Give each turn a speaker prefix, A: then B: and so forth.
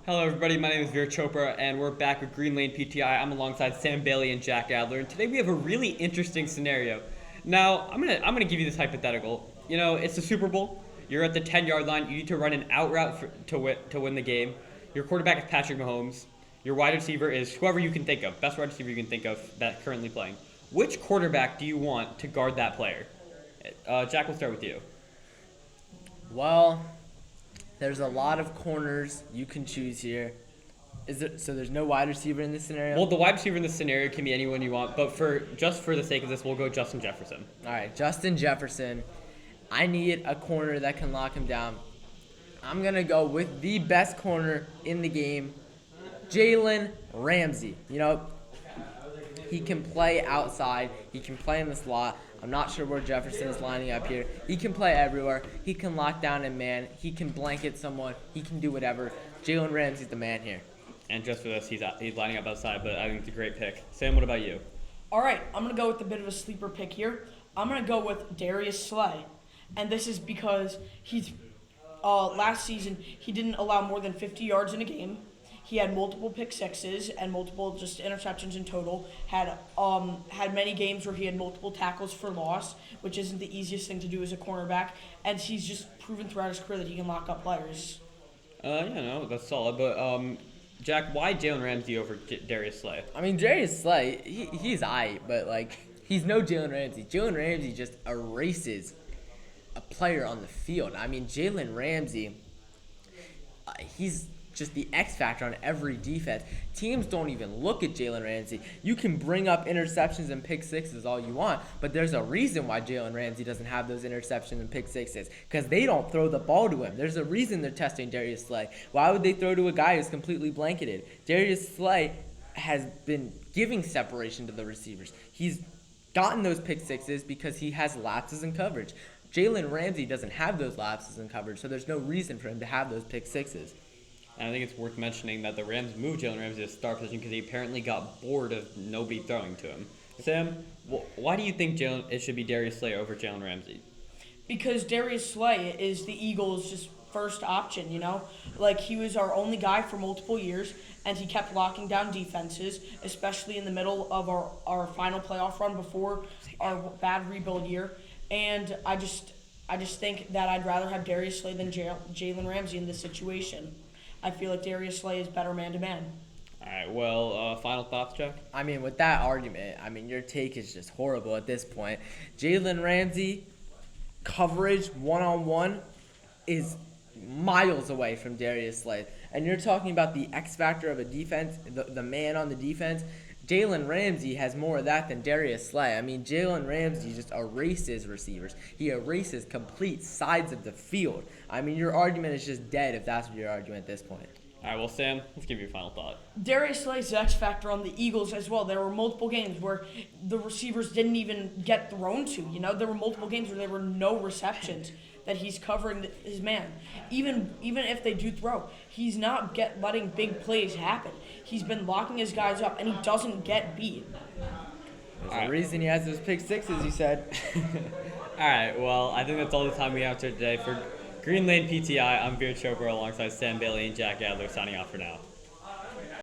A: Hello, everybody. My name is Veer Chopra, and we're back with Green Lane PTI. I'm alongside Sam Bailey and Jack Adler, and today we have a really interesting scenario. Now, I'm gonna give you this hypothetical. You know, it's the Super Bowl. You're at the 10-yard line. You need to run an out route to win the game. Your quarterback is Patrick Mahomes. Your wide receiver is whoever you can think of, best wide receiver you can think of that's currently playing. Which quarterback do you want to guard that player? Jack, we'll start with you.
B: Well, there's a lot of corners you can choose here. So there's no wide receiver in this scenario?
A: Well, the wide receiver in this scenario can be anyone you want, but for the sake of this, we'll go Justin Jefferson.
B: All right, Justin Jefferson. I need a corner that can lock him down. I'm going to go with the best corner in the game, Jalen Ramsey. You know, he can play outside. He can play in the slot. I'm not sure where Jefferson is lining up here. He can play everywhere. He can lock down a man. He can blanket someone. He can do whatever. Jalen Ramsey's the man here.
A: And just for this, he's lining up outside, but I think it's a great pick. Sam, what about you?
C: All right, I'm going to go with a bit of a sleeper pick here. I'm going to go with Darius Slay. And this is because he's last season, he didn't allow more than 50 yards in a game. He had multiple pick sixes and multiple just interceptions in total. Had many games where he had multiple tackles for loss, which isn't the easiest thing to do as a cornerback. And he's just proven throughout his career that he can lock up players.
A: That's solid. But Jack, why Jalen Ramsey over Darius Slay?
B: I mean, Darius Slay, he's aight, but he's no Jalen Ramsey. Jalen Ramsey just erases a player on the field. I mean, Jalen Ramsey, he's just the X factor on every defense. Teams don't even look at Jalen Ramsey. You can bring up interceptions and pick sixes all you want, but there's a reason why Jalen Ramsey doesn't have those interceptions and pick sixes, because they don't throw the ball to him. There's a reason they're testing Darius Slay. Why would they throw to a guy who's completely blanketed? Darius Slay has been giving separation to the receivers. He's gotten those pick sixes because he has lapses in coverage. Jalen Ramsey doesn't have those lapses in coverage, so there's no reason for him to have those pick sixes.
A: And I think it's worth mentioning that the Rams moved Jalen Ramsey to star position because he apparently got bored of nobody throwing to him. Sam, why do you think it should be Darius Slay over Jalen Ramsey?
C: Because Darius Slay is the Eagles' just first option, you know? He was our only guy for multiple years, and he kept locking down defenses, especially in the middle of our final playoff run before our bad rebuild year. And I just think that I'd rather have Darius Slay than Jalen Ramsey in this situation. I feel like Darius Slay is better man-to-man.
A: All right, well, final thoughts, Jack?
B: I mean, with that argument, your take is just horrible at this point. Jalen Ramsey, coverage one-on-one is miles away from Darius Slay. And you're talking about the X factor of a defense, the man on the defense. Jalen Ramsey has more of that than Darius Slay. I mean, Jalen Ramsey just erases receivers. He erases complete sides of the field. I mean, your argument is just dead if that's what you're arguing at this point.
A: All right, well, Sam, let's give you a final thought.
C: Darius Slay's X factor on the Eagles as well. There were multiple games where the receivers didn't even get thrown to. You know, there were multiple games where there were no receptions that he's covering his man. Even if they do throw, he's not letting big plays happen. He's been locking his guys up, and he doesn't get beat.
B: There's a reason he has those pick sixes, you said.
A: All right, well, I think that's all the time we have today. For Green Lane PTI, I'm Veer Chopra alongside Sam Bailey and Jack Adler signing off for now.